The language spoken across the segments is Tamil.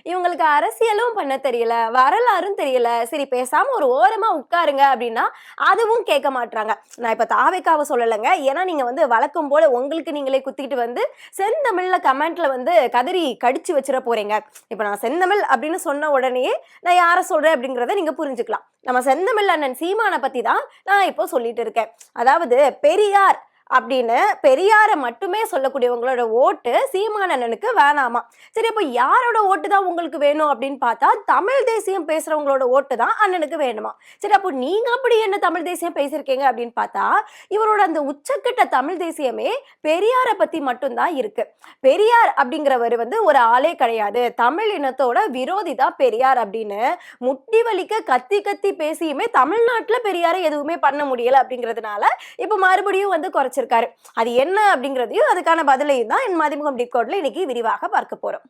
இவங்களுக்கு அரசியலும் பண்ண தெரியல, வரலாறும் தெரியல. சரி பேசாம ஒரு ஓரமா உட்காருங்க அப்படின்னா, அதுவும் கேட்க மாட்றாங்க. நான் இப்ப தாவேக்காவ சொல்லலங்க. ஏன்னா நீங்க வந்து வழக்கம் போல உங்களுக்கு நீங்களே குத்திக்கிட்டு வந்து செந்தமிழ்ல கமெண்ட்ல வந்து கதறி கடிச்சு வச்சிட போறீங்க. இப்ப நான் செந்தமிழ் அப்படின்னு சொன்ன உடனேயே நான் யார சொல்றேன் அப்படிங்கிறத நீங்க புரிஞ்சுக்கலாம். நம்ம செந்தமிழ் அண்ணன் சீமான பத்தி தான் நான் இப்போ சொல்லிட்டு இருக்கேன். அதாவது பெரியார் அப்படின்னு பெரியார மட்டுமே சொல்லக்கூடியவங்களோட ஓட்டு சீமான் அண்ணனுக்கு வேணாமா. சரி அப்ப யாரோட ஓட்டு தான் உங்களுக்கு வேணும் அப்படின்னு பார்த்தா தமிழ் தேசியம் பேசுறவங்களோட ஓட்டு தான் அண்ணனுக்கு வேணுமா. சரி அப்போ நீங்க அப்படி என்ன தமிழ் தேசியம் பேசியிருக்கீங்க அப்படின்னு பார்த்தா இவரோட அந்த உச்சக்கட்ட தமிழ் தேசியமே பெரியாரை பத்தி மட்டும்தான் இருக்கு. பெரியார் அப்படிங்கிறவர் வந்து ஒரு ஆளே கிடையாது, தமிழ் இனத்தோட விரோதி தான் பெரியார் அப்படின்னு முட்டி வலிக்க கத்தி கத்தி பேசியுமே தமிழ்நாட்டுல பெரியாரை எதுவுமே பண்ண முடியல அப்படிங்கிறதுனால இப்ப மறுபடியும் வந்து குறைச்சிருக்காரு. அது என்ன அப்படிங்கிறதையும் அதுக்கான பதிலையும் தான் என் மதிமுகம் டிகோட்ல இன்னைக்கு விரிவாக பார்க்க போறோம்.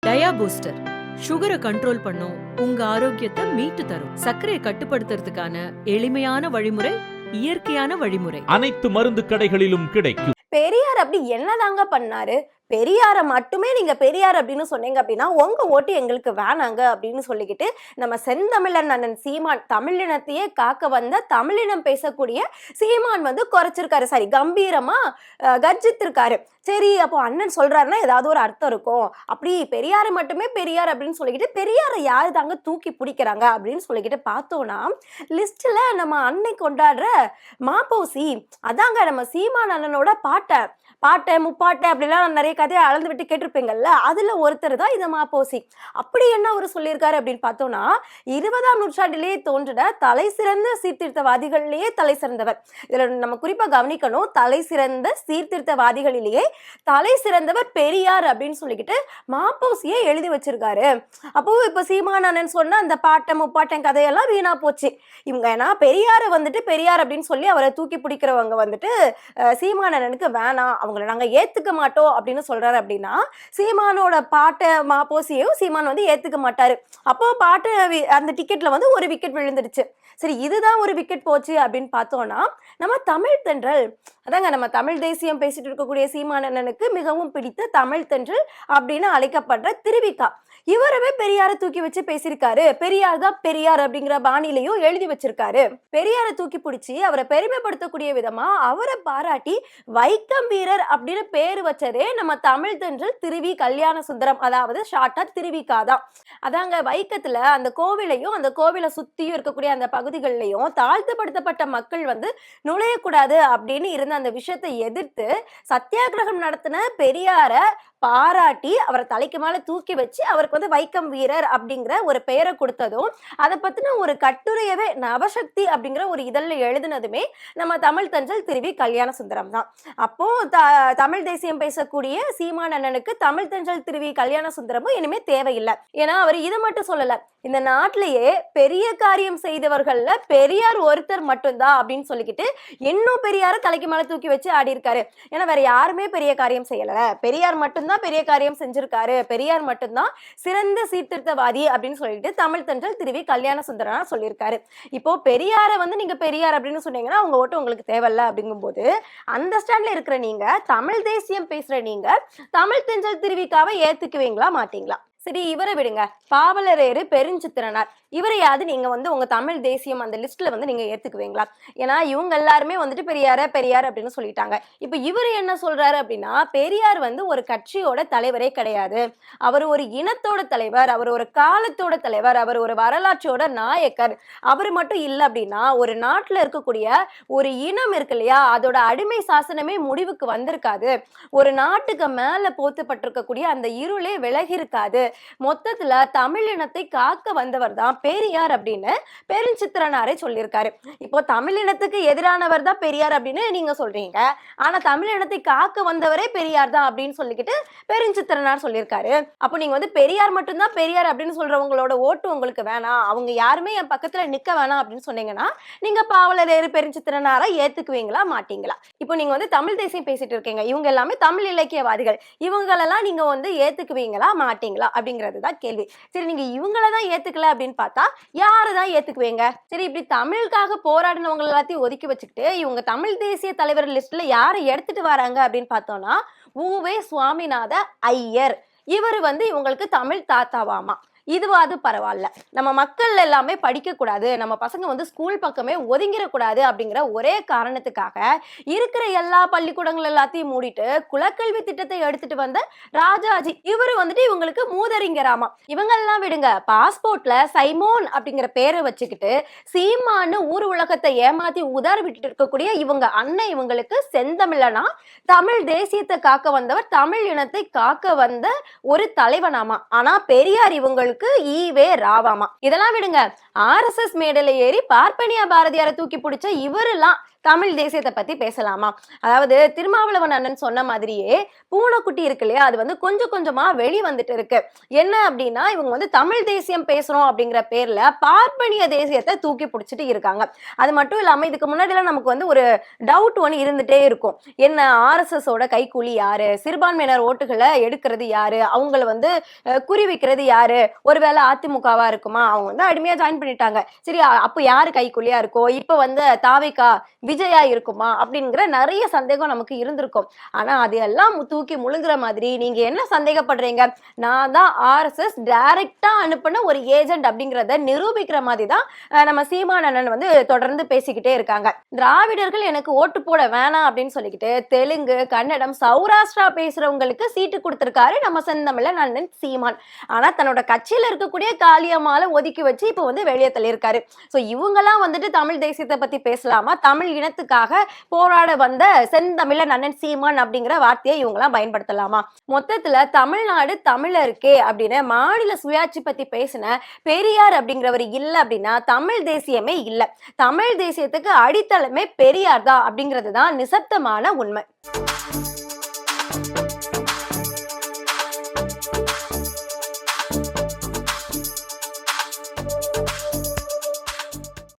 டயா பூஸ்டர் சுகரை கண்ட்ரோல் பண்ணும், உங்க ஆரோக்கியத்தை மீட்டு தரும். சர்க்கரையை கட்டுப்படுத்துறதுக்கான எளிமையான வழிமுறை, இயற்கையான வழிமுறை. அனைத்து மருந்து கடைகளிலும் கிடைக்கும். பெரியார் அப்படி என்னதாங்க பண்ணாரு? பெரியார மட்டுமே நீங்க பெரியார் அப்படின்னு சொன்னீங்க அப்படின்னா உங்க ஓட்டு எங்களுக்கு வேணாங்க அப்படின்னு சொல்லிக்கிட்டு நம்ம செந்தமிழன் அண்ணன் சீமான், தமிழினத்தையே காக்க வந்த தமிழினம் பேசக்கூடிய சீமான் வந்து குறைச்சிருக்காரு. சரி, கம்பீரமா கர்ஜித்திருக்காரு. சரி அப்போ அண்ணன் சொல்றாருன்னா ஏதாவது ஒரு அர்த்தம் இருக்கும். அப்படி பெரியார மட்டுமே பெரியார் அப்படின்னு சொல்லிக்கிட்டு பெரியாரை யாரு தாங்க தூக்கி பிடிக்கிறாங்க அப்படின்னு சொல்லிக்கிட்டு பார்த்தோம்னா லிஸ்ட்ல நம்ம அன்னை கொண்டாடுற மாப்போசி, அதாங்க நம்ம சீமான் அண்ணனோட பாட்டை முப்பாட்டை அப்படிலாம் நிறைய கதையை அளந்து விட்டு கேட்டிருப்பீங்கல்ல, அதுல ஒருத்தர் தான் இந்த மாப்போசி. அப்படி என்ன அவர் சொல்லியிருக்காரு அப்படின்னு பார்த்தோம்னா 20ஆம் நூற்றாண்டிலேயே தோன்றின தலை சிறந்த சீர்திருத்தவாதிகளிலேயே தலை சிறந்தவர். இதுல நம்ம குறிப்பா கவனிக்கணும், தலை சிறந்த சீர்திருத்தவாதிகளிலேயே தலை சிறந்தவர் பெரியார் அப்படின்னு சொல்லிக்கிட்டு மாப்போசியை எழுதி வச்சிருக்காரு. அப்போ இப்ப சீமானண்ணன் சொன்ன அந்த பாட்டை முப்பாட்டன் கதையெல்லாம் வீணா போச்சு. இவங்க ஏன்னா பெரியாரை வந்துட்டு பெரியார் அப்படின்னு சொல்லி அவரை தூக்கி பிடிக்கிறவங்க வந்துட்டு சீமானண்ணனுக்கு வேணாம், அவங்களை நாங்க ஏத்துக்க மாட்டோம் அப்படின்னு சொல்றாரு. அப்படின்னா சீமானோட பாட்டை மாப்போசியையும் சீமான் வந்து ஏத்துக்க மாட்டாரு. அப்போ பாட்டு அந்த டிக்கெட்ல வந்து ஒரு விக்கெட் விழுந்துடுச்சு. சரி, இதுதான் ஒரு விக்கெட் போச்சு அப்படின்னு பார்த்தோம்னா நம்ம தமிழ் தென்றல், அதாங்க நம்ம தமிழ் தேசியம் பேசிட்டு இருக்கக்கூடிய சீமானண்ணனுக்கு மிகவும் பிடித்த தமிழ் தென்றல் அப்படின்னு அழைக்கப்படுற திருவிக்கா, இவரவே பெரியாரை தூக்கி வச்சு பேசியிருக்காரு. பெரியார் தான் பெரியார் அப்படிங்கிற பாணிலையும் எழுதி வச்சிருக்காரு. பெரியாரை தூக்கி பிடிச்சி அவரை பெருமைப்படுத்தக்கூடிய விதமா அவரை பாராட்டி வைக்கம் வீரர் அப்படின்னு பேரு வச்சதே நம்ம தமிழ் தென்றல் திருவி கல்யாண சுந்தரம், அதாவது ஷார்ட்டா திருவிக்கா தான். அதாங்க வைக்கத்துல அந்த கோவிலையும் அந்த கோவிலை சுத்தியும் இருக்கக்கூடிய அந்த பகுதிகளிலையும் தாழ்த்தப்படுத்தப்பட்ட மக்கள் வந்து நுழையக்கூடாது அப்படின்னு இருந்த அந்த விஷயத்தை எதிர்த்து சத்தியாகிரகம் நடத்தின பெரியார பாராட்டி அவரை தலைக்கு மேல தூக்கி வச்சு அவருக்கு வந்து வைக்கம் வீரர் அப்படிங்கிற ஒரு பெயரை கொடுத்ததும் அதை பத்தின ஒரு கட்டுரையவே நவசக்தி அப்படிங்கிற ஒரு இதழ்ல எழுதினதுமே நம்ம தமிழ் தென்றல் திருவி கல்யாண சுந்தரம் தான். அப்போ தமிழ் தேசியம் பேசக்கூடிய சீமான் அண்ணனுக்கு தமிழ் தென்றல் திருவி கல்யாண சுந்தரமும் இனிமே தேவையில்லை. ஏன்னா அவர் இதை மட்டும் சொல்லல, இந்த நாட்டிலேயே பெரிய காரியம் செய்தவர்கள்ல பெரியார் ஒருத்தர் மட்டும்தான் அப்படின்னு சொல்லிக்கிட்டு இன்னும் பெரியார தலைக்கு மேல தூக்கி வச்சு ஆடி இருக்காரு. ஏன்னா வேற யாருமே பெரிய காரியம் செய்யல, பெரியார் மட்டும்தான் பெரிய காரியம் செஞ்சிருக்காரு, பெரியார் மட்டும்தான் சிறந்த சீர்திருத்தவாதி அப்படின்னு சொல்லிட்டு தமிழ் தென்றல் திருவி கல்யாண சுந்தரனா சொல்லியிருக்காரு. இப்போ பெரியார வந்து நீங்க பெரியார் அப்படின்னு சொன்னீங்கன்னா அவங்க ஓட்டு உங்களுக்கு தேவையில்ல. அப்படிங்கும் போது அந்த ஸ்டாண்ட்ல இருக்கிற நீங்க தமிழ் தேசியம் பேசுற நீங்க தமிழ் தென்றல் திருவிக்காவை ஏத்துக்குவீங்களா மாட்டீங்களா? சரி, இவரை விடுங்க, பாவலரேறு பெருஞ்சித்திரனார், இவரையாவது நீங்க வந்து உங்க தமிழ் தேசியம் அந்த லிஸ்ட்ல வந்து நீங்க ஏத்துக்குவீங்களா? ஏன்னா இவங்க எல்லாருமே வந்துட்டு பெரியார் அப்படின்னு சொல்லிட்டாங்க. இப்ப இவர் என்ன சொல்றாரு அப்படின்னா பெரியார் வந்து ஒரு கட்சியோட தலைவரே கிடையாது, அவர் ஒரு இனத்தோட தலைவர், அவர் ஒரு காலத்தோட தலைவர், அவர் ஒரு வரலாற்றோட நாயக்கர். அவர் மட்டும் இல்லை அப்படின்னா ஒரு நாட்டுல இருக்கக்கூடிய ஒரு இனம் இருக்கு இல்லையா, அதோட அடிமை சாசனமே முடிவுக்கு வந்திருக்காது, ஒரு நாட்டுக்கு மேல போத்தப்பட்டிருக்கக்கூடிய அந்த இருளே விலகி இருக்காது மொத்தத்துல தமிழ் இனத்தை காக்க வந்தவர் தான் பெரியார் அப்படின்னு பெருஞ்சித்திரனாரே சொல்லியிருக்காரு. இப்போ தமிழ் இனத்துக்கு எதிரானவர் தான் பெரியார் அப்படின்னு நீங்க சொல்றீங்க, ஆனா தமிழ் இனத்தை காக்க வந்தவரே பெரியார் தான் அப்படின்னு சொல்லிக்கிட்டு பெருஞ்சித்திரனார் சொல்லியிருக்காரு. அப்போ நீங்க வந்து பெரியார் மட்டும்தான் பெரியார் அப்படின்னு சொல்றவங்களோட ஓட்டு உங்களுக்கு வேணாம், அவங்க யாருமே என் பக்கத்துல நிக்க வேணாம் அப்படின்னு சொன்னீங்கன்னா நீங்க பாவலரேறு பெருஞ்சித்திரனாரை ஏத்துக்குவீங்களா மாட்டீங்களா? இப்போ நீங்க வந்து தமிழ் தேசியம் பேசிட்டு இருக்கீங்க, இவங்க எல்லாமே தமிழ் இலக்கியவாதிகள், இவங்களெல்லாம் நீங்க வந்து ஏத்துக்குவீங்களா மாட்டீங்களா அப்படிங்கிறது தான் கேள்வி. சரி, நீங்க இவங்களதான் ஏத்துக்கல அப்படின்னு பார்த்தா யாருதான் ஏத்துக்குவீங்க? சரி, இப்படி தமிழுக்காக போராடினவங்க எல்லாத்தையும் ஒதுக்கி வச்சுக்கிட்டு இவங்க தமிழ் தேசிய தலைவர் லிஸ்ட்ல யாரை எடுத்துட்டு வராங்க அப்படின்னு பார்த்தோம்னா உவே சுவாமிநாத ஐயர். இவர் வந்து இவங்களுக்கு தமிழ் தாத்தாவாமா. இதுவாது பரவாயில்ல, நம்ம மக்கள் எல்லாமே படிக்க கூடாது, நம்ம பசங்க வந்து ஸ்கூல் பக்கமே ஒதுங்கிடக்கூடாது அப்படிங்கிற ஒரே காரணத்துக்காக இருக்கிற எல்லா பள்ளிக்கூடங்கள் எல்லாத்தையும் மூடிட்டு குலக்கல்வி திட்டத்தை எடுத்துட்டு வந்த ராஜாஜி இவரு வந்துட்டு இவங்களுக்கு மூதறிஞராமா. இவங்கெல்லாம் விடுங்க, பாஸ்போர்ட்ல சைமோன் அப்படிங்கிற பேரை வச்சுக்கிட்டு சீமான்னு ஊர் உலகத்தை ஏமாத்தி உதார விட்டுட்டு இருக்கக்கூடிய இவங்க அண்ணன் இவங்களுக்கு செந்தமிழனா, தமிழ் தேசியத்தை காக்க வந்தவர், தமிழ் இனத்தை காக்க வந்த ஒரு தலைவனாமா. ஆனா பெரியார் இவங்களுக்கு ஈவே ராவாமா. இதெல்லாம் விடுங்க, RSS மேடையில ஏறி பார்ப்பனியா பாரதியாரை தூக்கி பிடிச்ச இவரெல்லாம் தமிழ் தேசியத்தை பத்தி பேசலாமா? அதாவது திருமாவளவன் அண்ணன் சொன்ன மாதிரியே பூனைக்குட்டி இருக்கு இல்லையா, அது வந்து கொஞ்சம் கொஞ்சமா வெளி வந்துட்டு இருக்கு. என்ன அப்படின்னா இவங்க வந்து தமிழ் தேசியம் பேசுறோம் அப்படிங்கிற பேர்ல பார்ப்பனிய தேசியத்தை தூக்கி பிடிச்சிட்டு இருக்காங்க. அது மட்டும் இல்லாம இதுக்கு முன்னாடி எல்லாம் நமக்கு வந்து ஒரு டவுட் ஒன்று இருந்துட்டே இருக்கும், என்ன RSS ஓட கைக்கூலி யாரு, சிறுபான்மையினர் ஓட்டுகளை எடுக்கிறது யாரு, அவங்கள வந்து குறி வைக்கிறது யாரு, ஒருவேளை அதிமுகவா இருக்குமா, அவங்க வந்து அடிமையா ஜாயின் பண்ணிட்டாங்க, சரி அப்ப யாரு கைக்கூலியா இருக்கோ, இப்ப வந்து தாவேகா விஜயா இருக்குமா அப்படிங்கிற நிறைய சந்தேகம் நமக்கு இருந்திருக்கும். ஆனா அது எல்லாம் தூக்கி முழுங்குற மாதிரி நீங்க என்ன சந்தேகப்படுறீங்க, நான் தான் RSS டைரக்டா அனுப்பின ஒரு ஏஜென்ட் அப்படிங்கிறத நிரூபிக்கிற மாதிரி தான் நம்ம சீமானண்ணன் வந்து தொடர்ந்து பேசிக்கிட்டே இருக்காங்க. திராவிடர்கள் எனக்கு ஓட்டு போட வேணாம் அப்படின்னு சொல்லிக்கிட்டு தெலுங்கு, கன்னடம், சௌராஷ்டிரா பேசுறவங்களுக்கு சீட்டு கொடுத்திருக்காரு நம்ம செந்தமிழன் அண்ணன் சீமான். ஆனா தன்னோட கட்சியில இருக்கக்கூடிய காளியம்மாளை ஒதுக்கி வச்சு இப்ப வந்து வெளியே தள்ளியிருக்காரு. சோ இவங்கெல்லாம் வந்துட்டு தமிழ் தேசியத்தை பத்தி பேசலாமா, தமிழ் இனத்துக்காக போராட வந்த செந்தமிழன் அண்ணன் சீமான் அப்படிங்கிற வார்த்தையை இவங்கெல்லாம் பயன்படுத்தலாமா? மொத்தத்துல தமிழ்நாடு தமிழருக்கே அப்படின்னு மாநில சுயாட்சி பத்தி பேசின பெரியார் அப்படிங்கிறவர் இல்ல அப்படின்னா தமிழ் தேசியமே இல்ல. தமிழ் தேசியத்துக்கு அடித்தளமே பெரியார் தான் அப்படிங்கிறது தான் நிசப்தமான உண்மை.